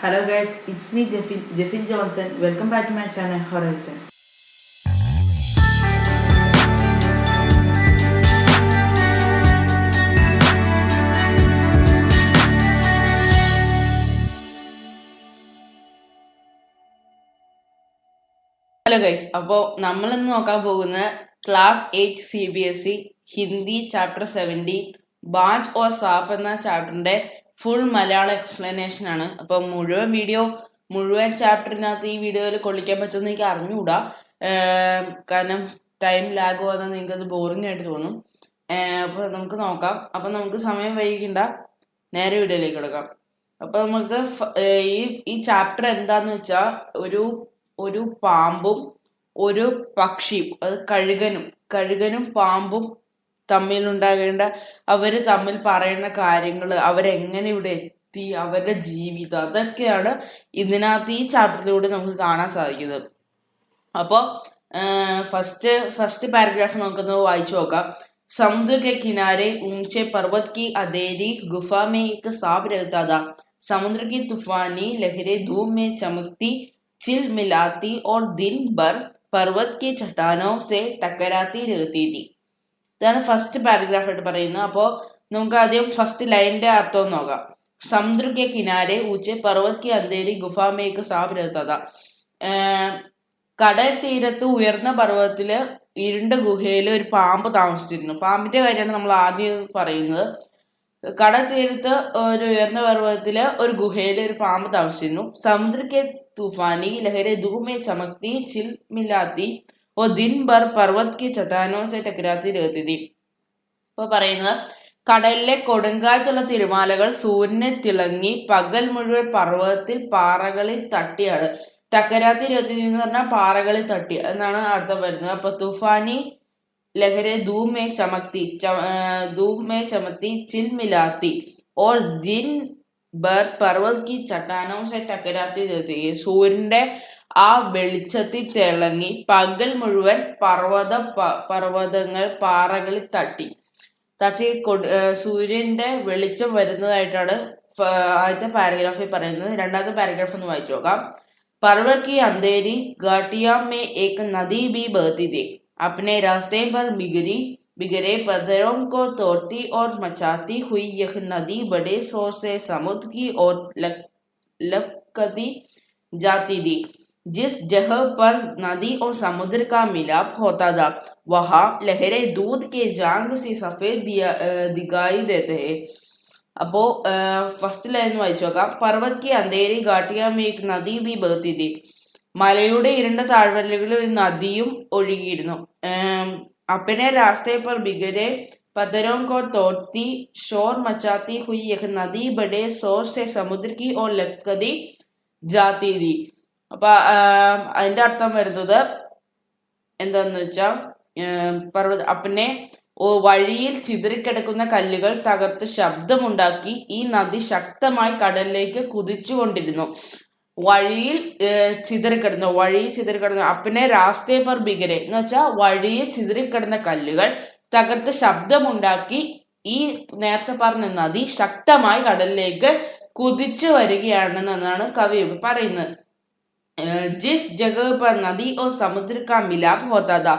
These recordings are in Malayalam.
Hello guys, it's me Jeffin Johnson. Welcome back to my channel Horizon. Hello guys, അപ്പോൾ നമ്മളിന്ന് നോക്കാൻ പോകുന്ന ക്ലാസ് 8 CBSE ഹിന്ദി ചാപ്റ്റർ 17 ബാഞ്ച് ഓർ സാപ്പ് എന്ന ചാപ്റ്ററിന്റെ ഫുൾ മലയാളം എക്സ്പ്ലനേഷൻ ആണ്. അപ്പോൾ മുഴുവൻ ചാപ്റ്ററിനകത്ത് ഈ വീഡിയോയിൽ കൊള്ളിക്കാൻ പറ്റുമെന്ന് എനിക്ക് അറിഞ്ഞുകൂടാ, കാരണം ടൈം ലാഗ് വന്നാൽ നിങ്ങൾക്ക് അത് ബോറിംഗ് ആയിട്ട് തോന്നും. അപ്പോൾ നമുക്ക് നോക്കാം. അപ്പം നമുക്ക് സമയം വൈകിക്കണ്ട, നേരെ വീഡിയോയിലേക്ക് എടുക്കാം. അപ്പോൾ നമുക്ക് ഈ ചാപ്റ്റർ എന്താന്ന് വെച്ചാൽ ഒരു പാമ്പും ഒരു പക്ഷിയും, അത് കഴുകനും പാമ്പും തമ്മിലുണ്ടാകേണ്ട, അവര് തമ്മിൽ പറയുന്ന കാര്യങ്ങൾ, അവരെങ്ങനെ ഇവിടെ എത്തി, അവരുടെ ജീവിതം, അതൊക്കെയാണ് ഇതിനകത്ത് ഈ ചാപ്റ്ററിലൂടെ നമുക്ക് കാണാൻ സാധിക്കുന്നത്. അപ്പോൾ ഫസ്റ്റ് പാരഗ്രാഫ് നമുക്കൊന്ന് വായിച്ചു നോക്കാം. समुद्र के किनारे ऊंचे पर्वत की अंधेरी गुफा में एक सांप रहता था. समुद्र की तूफानी लहरें धूप में चमकती चिलमिलाती और दिन भर पर्वत की चट्टानों से टकराती रहती थी. ഇതാണ് ഫസ്റ്റ് പാരഗ്രാഫ് ആയിട്ട് പറയുന്നത്. അപ്പോൾ നമുക്ക് ആദ്യം ഫസ്റ്റ് ലൈനിന്റെ അർത്ഥം നോക്കാം. സമുദ്ര കെ കിനാരെ ഊച്ചെ പർവ്വത് കി അന്ധേരി ഗുഫാ മേ ഏക് സാപ് രഹതാ താ. കടൽ തീരത്ത് ഉയർന്ന പർവ്വതത്തില് ഇരുണ്ട ഗുഹയിൽ ഒരു പാമ്പ് താമസിച്ചിരുന്നു. പാമ്പിന്റെ കാര്യമാണ് നമ്മൾ ആദ്യം പറയുന്നത്. കടൽ തീരത്ത് ഒരു ഉയർന്ന പർവ്വതത്തില് ഒരു ഗുഹയിൽ ഒരു പാമ്പ് താമസിച്ചിരുന്നു. സമുദ്ര കെ तूफानी लहरें धूप में चमकती चिलमिलाती और दिन भर पर्वत की चट्टानों से टकराती रहती थी. ഇപ്പൊ പറയുന്നത്, കടലിലെ കൊടുങ്കാറ്റുള്ള തിരമാലകൾ സൂര്യനെ തിളങ്ങി പകൽ മുഴുവൻ പർവ്വതത്തിൽ പാറകളിൽ തട്ടിയാണ്. ടക്കരാത്തി രഹത്തി എന്ന് പറഞ്ഞാൽ പാറകളിൽ തട്ടി എന്നാണ് അർത്ഥം വരുന്നത്. അപ്പൊ തൂഫാനി ലഹരെ ധൂം മേ ചമക്തി ചിൽമിലാത്തി ഓർ ദിൻ ബർ പർവ്വത് കി ചട്ടാനോ സെ ടക്കരാത്തി രഹത്തി. സൂര്യന്റെ ആ വെളിച്ചത്തിൽ തിളങ്ങി പകൽ മുഴുവൻ പർവ്വതങ്ങൾ പാറകളിൽ തട്ടി സൂര്യന്റെ വെളിച്ചം വരുന്നതായിട്ടാണ് ആദ്യത്തെ പാരഗ്രാഫിൽ പറയുന്നത്. രണ്ടാമത്തെ പാരഗ്രാഫ് ഒന്ന് വായിച്ചു നോക്കാം. पर्वत की अंधेरी घाटिया में एक नदी भी बहती थी. अपने रास्ते पर बिगड़े पत्थरों को तोड़ती और मचाती हुई यह नदी बड़े शोर से समुद्र की ओर लपकती जाती थी. जिस जगह पर नदी और समुद्र का मिलाप होता था वहां लहरें दूध के जांग से सफेद दिखाई देते हैं. അപ്പോ ഫസ്റ്റ് ലൈൻ വായിച്ചു നോക്കാം. പർവ്വത് കി അന്ധേരി ഘാട്ടിയ മേ ഏക് നദി ബി ബഹത്തി ഥി. മലയുടെ ഇരുണ്ട താഴ്വരകളിൽ ഒരു നദിയും ഒഴുകിയിരുന്നു. അപ്പനെ രാസ്തേ പർ ബിഗരെ പത്തരോं को तोड़ती शोर मचाती हुई यह नदी बड़े शोर से समुद्र की ओर लपकती जाती थी. അപ്പൊ അതിന്റെ അർത്ഥം വരുന്നത് എന്താന്ന് വെച്ചാ, അപ്പനെ വഴിയിൽ ചിതറിക്കിടക്കുന്ന കല്ലുകൾ തകർത്ത് ശബ്ദമുണ്ടാക്കി ഈ നദി ശക്തമായി കടലിലേക്ക് കുതിച്ചുകൊണ്ടിരുന്നു. വഴിയിൽ ചിതറിക്കിടന്ന അപ്പനെ രാസ്തേ പർ ബിഗരെ എന്ന് വെച്ചാൽ വഴിയിൽ ചിതറിക്കിടന്ന കല്ലുകൾ തകർത്ത് ശബ്ദമുണ്ടാക്കി ഈ നേരത്തെ പറഞ്ഞ നദി ശക്തമായി കടലിലേക്ക് കുതിച്ചു വരികയാണെന്നാണ് കവി പറയുന്നത്. ജിസ് ജഗഹ പർ നദി ഓർ സമുദ്ര കാ മിലാപ് ഹോതാ താ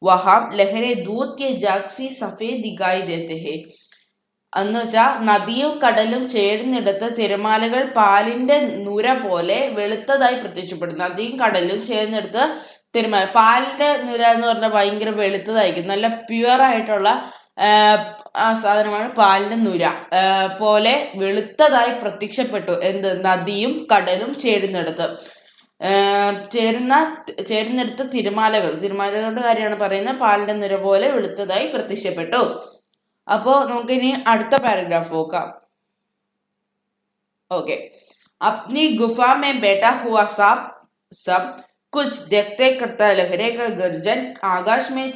വഹാ ലഹരെ ദൂത് കെ ജാഗ് സഫേദ് ദിഖായി ദേത്തെ ഹെ. എന്ന് വെച്ചാൽ നദിയും കടലും ചേരുന്നിടത്ത് തിരമാലകൾ പാലിന്റെ നുര പോലെ വെളുത്തതായി പ്രത്യക്ഷപ്പെടും. നദിയും കടലും ചേർന്നിടത്ത് പാലിന്റെ നുര എന്ന് പറഞ്ഞാൽ ഭയങ്കര വെളുത്തതായിരിക്കും. നല്ല പ്യുവർ ആയിട്ടുള്ള സാധനമാണ് പാലിന്റെ നുര പോലെ വെളുത്തതായി പ്രത്യക്ഷപ്പെട്ടു. നദിയും കടലും ചേരുന്നിടത്ത് തിരമാലകളുടെ കാര്യമാണ് പറയുന്നത്. പാലിന്റെ നിര പോലെ വെളുത്തതായി പ്രത്യക്ഷപ്പെട്ടു. അപ്പോ നമുക്കിനി അടുത്ത പാരഗ്രാഫ് നോക്കാം. ഓക്കെ. अपनी गुफा में बैठा हुआ सांप सब कुछ देखते करता लहरे का गर्जन, आकाश में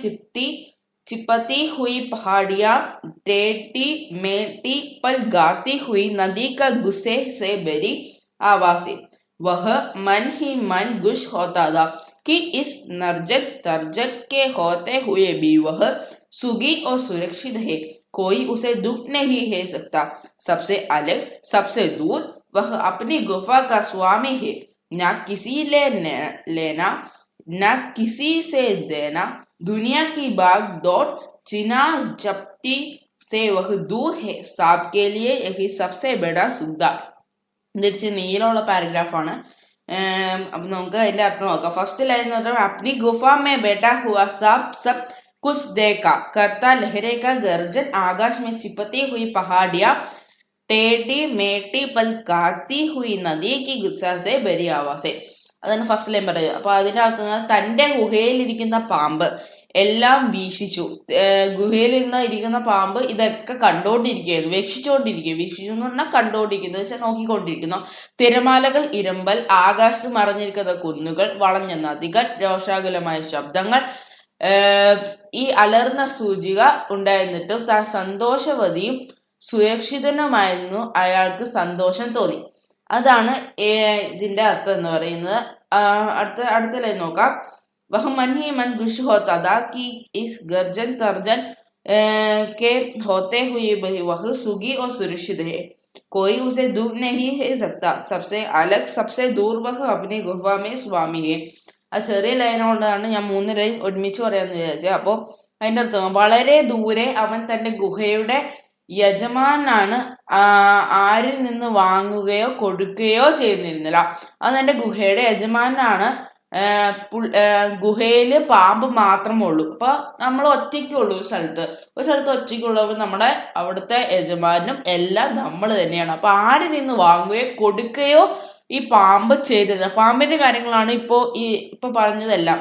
चिपती हुई पहाड़ियां टेढ़ी मेढ़ी पर गाती हुई नदी का गुस्से से भरी आवाज़ें. वह मन ही मन गुश होता था कि इस नर्जक तर्जक के होते हुए भी वह सुखी और सुरक्षित है. कोई उसे दुख नहीं है सकता. सबसे अलग, सबसे दूर वह अपनी गुफा का स्वामी है, न किसी लेना न किसी से देना, दुनिया की भाग दौड़ चिना जप्ती से वह दूर है, सांप के लिए यही सबसे बड़ा सुविधा. തിരിച്ച് നീളമുള്ള പാരഗ്രാഫാണ്. അപ്പൊ നമുക്ക് അതിന്റെ അർത്ഥം നോക്കാം. ഫസ്റ്റ് ലൈൻ എന്ന് പറഞ്ഞാൽ അപ്നി ഗുഫ മേ ബേട്ടാ ഹുआ सांप सब कुछ देखा, करता लहरे का गर्जन, आकाश में चिपती हुई पहाड़ियां, टेढ़ी मेटी पल काती हुई नदी की गुस्सा से भरी आवाज़. അതാണ് ഫസ്റ്റ് ലൈൻ പറയുക. അപ്പൊ അതിന്റെ അർത്ഥം തന്റെ ഗുഹയിലിരിക്കുന്ന പാമ്പ് എല്ലാം വീക്ഷിച്ചു. ഗുഹയിൽ നിന്ന് ഇരിക്കുന്ന പാമ്പ് ഇതൊക്കെ കണ്ടോണ്ടിരിക്കുകയായിരുന്നു, വീക്ഷിച്ചു എന്ന് പറഞ്ഞാൽ കണ്ടോണ്ടിരിക്കുന്നു, വെച്ചാൽ നോക്കിക്കൊണ്ടിരിക്കുന്നു. തിരമാലകൾ, ഇരമ്പൽ, ആകാശത്ത് മറഞ്ഞിരിക്കുന്ന കുന്നുകൾ, വളഞ്ഞ നദികൾ, രോഷാകുലമായ ശബ്ദങ്ങൾ, ഈ അലർന്ന സൂചിക ഉണ്ടായിരുന്നിട്ടും താൻ സന്തോഷവതിയും സുരക്ഷിതനുമായിരുന്നു. അയാൾക്ക് സന്തോഷം തോന്നി. അതാണ് ഇതിന്റെ അർത്ഥം എന്ന് പറയുന്നത്. അടുത്ത ലൈൻ നോക്കാം. वह मन ही मन खुश होता था कि इस गर्जन तर्जन के होते हुए वह सुखी और सुरक्षित है, कोई उसे दूर नहीं है सकता, सबसे अलग सबसे दूर वह अपनी गुफा में स्वामी है. ആ ചെറിയ ലൈൻ കൊണ്ടാണ് ഞാൻ 3 ലൈൻ ഒരുമിച്ച് പറയാന്ന് വിചാരിച്ചത്. അപ്പോൾ അതിന്റെ അർത്ഥം വളരെ ദൂരെ അവൻ തന്റെ ഗുഹയുടെ യജമാനാണ്, ആരിൽ നിന്ന് വാങ്ങുകയോ കൊടുക്കുകയോ ചെയ്യുന്നിരുന്നില്ല. അത് എന്റെ ഗുഹയുടെ യജമാനാണ്. ഗുഹയില് പാമ്പ് മാത്രമേ ഉള്ളൂ. അപ്പൊ നമ്മൾ ഒറ്റയ്ക്കുള്ളൂ ഒരു സ്ഥലത്ത് ഒറ്റയ്ക്കുള്ളവർ നമ്മുടെ അവിടുത്തെ യജമാനും എല്ലാം നമ്മൾ തന്നെയാണ്. അപ്പൊ ആരിൽ നിന്ന് വാങ്ങുകയോ കൊടുക്കുകയോ ഈ പാമ്പ് ചെയ്തത്. പാമ്പിന്റെ കാര്യങ്ങളാണ് ഇപ്പൊ പറഞ്ഞതെല്ലാം.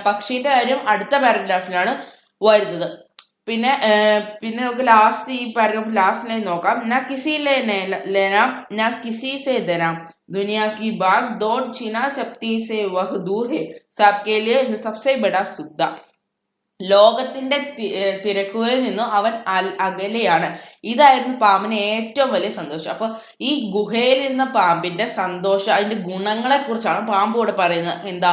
പക്ഷിയുടെ കാര്യം അടുത്ത പാരഗ്രാഫിലാണ് വരുന്നത്. പിന്നെ നമുക്ക് ലാസ്റ്റ് ഈ പാരഗ്രാഫ് ലാസ്റ്റ് ലൈൻ നോക്കാം. ന കിസി ലേന ന കിസി സേ ദേന, दुनिया की भाग दौड़ चिना चपटी से वह दूर है, सबके लिए सबसे बड़ा सुविधा. ലോകത്തിന്റെ തിരക്കുകളിൽ നിന്നും അവൻ അകലെയാണ്. ഇതായിരുന്നു പാമ്പിന് ഏറ്റവും വലിയ സന്തോഷം. അപ്പൊ ഈ ഗുഹയിലിരുന്ന പാമ്പിന്റെ സന്തോഷം, അതിന്റെ ഗുണങ്ങളെ കുറിച്ചാണ് പാമ്പ് ഇവിടെ പറയുന്നത്. എന്താ,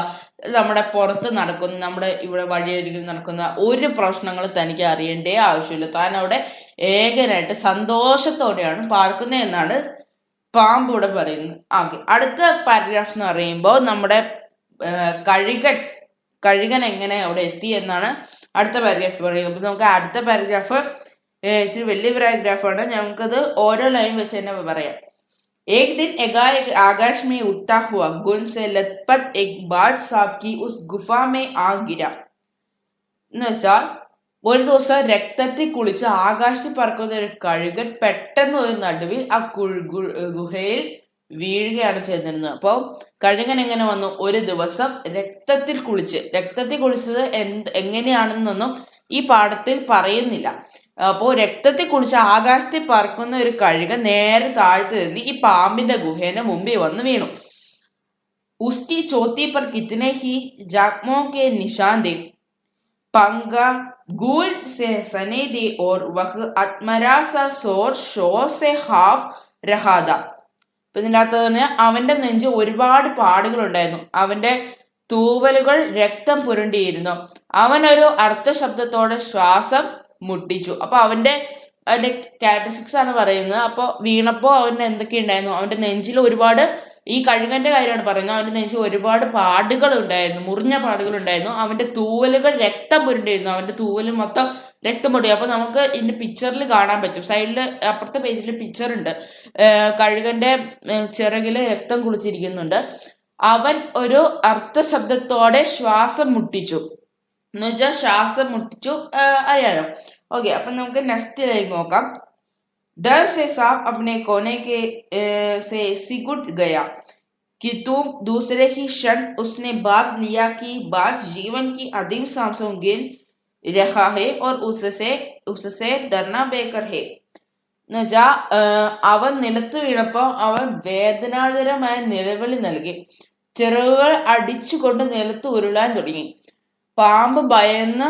നമ്മുടെ പുറത്ത് നടക്കുന്ന, നമ്മുടെ ഇവിടെ വഴിയരികിൽ നടക്കുന്ന ഒരു പ്രശ്നങ്ങൾ തനിക്ക് അറിയേണ്ടേ ആവശ്യമില്ല. താൻ അവിടെ ഏകനായിട്ട് സന്തോഷത്തോടെയാണ് പാർക്കുന്നത് എന്നാണ് പാമ്പ് ഇവിടെ പറയുന്നത്. അടുത്ത പാരഗ്രാഫ് എന്ന് പറയുമ്പോൾ നമ്മുടെ കഴുകൻ എങ്ങനെ അവിടെ എത്തി എന്നാണ് അടുത്ത പാരഗ്രാഫ് പറയുന്നത്. അപ്പൊ നമുക്ക് അടുത്ത പാരഗ്രാഫ് ഇച്ചിരി വലിയ പാരഗ്രാഫാണ്. നമുക്കത് ഓരോ ലൈൻ വെച്ച് തന്നെ പറയാം. एक दिन एकाएक आकाश में उठता हुआ गुंज से लथपथ एक बाज सांप की उस गुफा में आ गिरा. എന്ന് വെച്ചാൽ ഒരു ദിവസം രക്തത്തിൽ കുളിച്ച് ആകാശത്തിൽ പറക്കുന്ന ഒരു കഴുകൻ പെട്ടെന്ന് ഒരു നടുവിൽ ആ ഗുഹയിൽ വീഴുകയാണ് ചെയ്തിരുന്നത്. അപ്പോൾ കഴുകൻ എങ്ങനെ വന്നു? ഒരു ദിവസം രക്തത്തിൽ കുളിച്ചത് എങ്ങനെയാണെന്നൊന്നും ഈ പാഠത്തിൽ പറയുന്നില്ല. അപ്പോൾ രക്തത്തിൽ കുളിച്ച് ആകാശത്തിൽ പറക്കുന്ന ഒരു കഴുകൻ നേരെ താഴ്ത്തു നിന്ന് ഈ പാമ്പിന്റെ ഗുഹേന്റെ മുമ്പിൽ വന്ന് വീണു. ഉസ്കി ചോത്തി पर कितने ही जख्मों के निशान थे, पंगा गूल से सने थे और वह आत्मरा सा शोर से हाफ रहा था. ഇപ്പൊ ഇതിൻ്റെ അകത്ത് തന്നെ അവന്റെ നെഞ്ച് ഒരുപാട് പാടുകൾ ഉണ്ടായിരുന്നു, അവന്റെ തൂവലുകൾ രക്തം പുരണ്ടിയിരുന്നു, അവനൊരു അർത്ഥശബ്ദത്തോടെ ശ്വാസം മുട്ടിച്ചു. അപ്പൊ അതിന്റെ ക്യാരക്ടറിസ്റ്റിക്സ് ആണ് പറയുന്നത്. അപ്പൊ വീണപ്പോ അവന് എന്തൊക്കെ ഉണ്ടായിരുന്നു? അവന്റെ നെഞ്ചിൽ ഒരുപാട്, ഈ കഴുകന്റെ കാര്യമാണ് പറയുന്നത്, അവന്റെ നെഞ്ചിൽ ഒരുപാട് പാടുകൾ ഉണ്ടായിരുന്നു, മുറിഞ്ഞ പാടുകൾ ഉണ്ടായിരുന്നു, അവന്റെ തൂവലുകൾ രക്തം പുരണ്ടിരുന്നു, അവന്റെ തൂവല് മൊത്തം രക്തം പൊടി. അപ്പൊ നമുക്ക് ഇതിന്റെ പിക്ചറിൽ കാണാൻ പറ്റും, സൈഡില് അപ്പുറത്തെ പേജിൽ പിക്ചർ ഉണ്ട്. കഴുകന്റെ ചിറകില് രക്തം കുളിച്ചിരിക്കുന്നുണ്ട്. അവൻ ഒരു അർത്ഥശബ്ദത്തോടെ ശ്വാസം മുട്ടിച്ചു എന്ന് വെച്ചാൽ ശ്വാസം മുട്ടിച്ചു അറിയാലോ. ഓക്കെ, അപ്പൊ നമുക്ക് നെക്സ്റ്റ് ലൈൻ നോക്കാം. डर से सांप अपने कोने के से सिकुड़ गया कि तुम दूसरे ही क्षण उसने भाग लिया कि बाज जीवन की अदीम सांसों गिन रहा है और उससे डरना बेकर है. എന്നുവെച്ചാ അവൻ നിലത്ത് വീണപ്പോ അവൻ വേദനാജനമായ നിലവിളി നൽകി, ചിറകുകൾ അടിച്ചുകൊണ്ട് നിലത്ത് ഉരുളാൻ തുടങ്ങി. പാമ്പ് ഭയന്ന്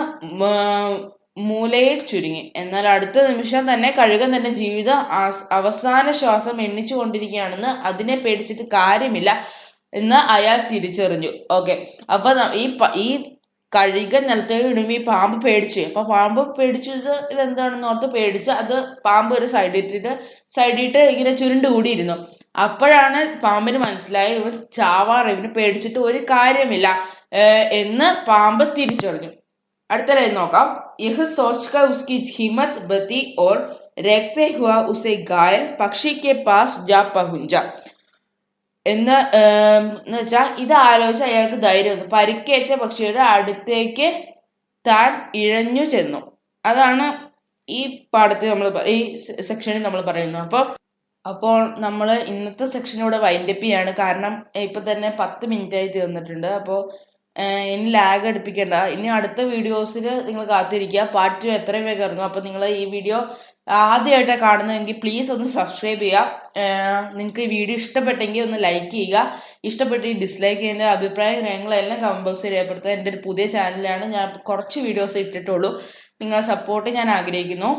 മൂലയിൽ ചുരുങ്ങി. എന്നാൽ അടുത്ത നിമിഷം തന്നെ കഴുകൻ തന്റെ ജീവിത അവസാന ശ്വാസം എണ്ണിച്ചു കൊണ്ടിരിക്കുകയാണെന്ന്, അതിനെ പേടിച്ചിട്ട് കാര്യമില്ല എന്ന് അയാൾ തിരിച്ചറിഞ്ഞു. ഓക്കെ, അപ്പൊ ഈ കഴുക നിലത്തേക്ക് ഇടുമ്പോ ഈ പാമ്പ് പേടിച്ച്. അപ്പൊ പാമ്പ് പേടിച്ചത് ഇതെന്താണെന്ന് ഓർത്ത് പേടിച്ച് അത് പാമ്പ് ഒരു സൈഡിട്ട് ഇങ്ങനെ ചുരുണ്ട് കൂടിയിരുന്നു. അപ്പോഴാണ് പാമ്പിന് മനസ്സിലായി ഇവൻ ചാവാറ്, ഇവന് പേടിച്ചിട്ട് ഒരു കാര്യമില്ല എന്ന് പാമ്പ് തിരിച്ചറിഞ്ഞു. അടുത്ത ലൈൻ നോക്കാം. യഹ് സോച്ച്കർ ഉസ്കി ഹിമ്മത്ത് ബത്തി ഓർ രേഖ്തെ ഹുവാ ഉസെ ഗായൽ പക്ഷി കെ പാസ് ജാ പഹുഞ്ച. എന്ന് വെച്ചാൽ ഇത് ആലോചിച്ച് അയാൾക്ക് ധൈര്യം വന്നു. പരിക്കേറ്റ പക്ഷിയുടെ അടുത്തേക്ക് താൻ ഇഴഞ്ഞു ചെന്നു. അതാണ് ഈ പാഠത്തിൽ ഈ സെക്ഷനിൽ നമ്മൾ പറയുന്നത്. അപ്പോൾ നമ്മൾ ഇന്നത്തെ സെക്ഷനോടെ വൈൻഡപ്പ് ചെയ്യാണ്. കാരണം ഇപ്പൊ തന്നെ 10 മിനിറ്റ് ആയി തീർന്നിട്ടുണ്ട്. അപ്പോൾ ഇനി ലാഗ് അടുപ്പിക്കണ്ട. ഇനി അടുത്ത വീഡിയോസിൽ നിങ്ങൾ കാത്തിരിക്കുക. പാർട്ട് 2 എത്രയും വേഗം ഇറങ്ങും. അപ്പോൾ നിങ്ങൾ ഈ വീഡിയോ ആദ്യമായിട്ടാണ് കാണുന്നതെങ്കിൽ പ്ലീസ് ഒന്ന് സബ്സ്ക്രൈബ് ചെയ്യുക. നിങ്ങൾക്ക് ഈ വീഡിയോ ഇഷ്ടപ്പെട്ടെങ്കിൽ ഒന്ന് ലൈക്ക് ചെയ്യുക. ഇഷ്ടപ്പെട്ട് ഡിസ്ലൈക്ക് ചെയ്യുന്ന അഭിപ്രായങ്ങളെല്ലാം കമന്റ് ബോക്സിൽ രേഖപ്പെടുത്തുക. എൻ്റെ ഒരു പുതിയ ചാനലാണ്, ഞാൻ കുറച്ച് വീഡിയോസ് ഇട്ടിട്ടുള്ളൂ. നിങ്ങളുടെ സപ്പോർട്ട് ഞാൻ ആഗ്രഹിക്കുന്നു.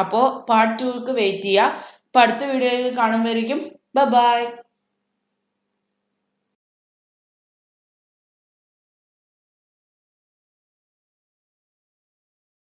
അപ്പോൾ പാർട്ട് 2ക്ക് വെയിറ്റ് ചെയ്യുക. അപ്പോൾ അടുത്ത വീഡിയോയിൽ കാണുമ്പോഴേക്കും ബൈ.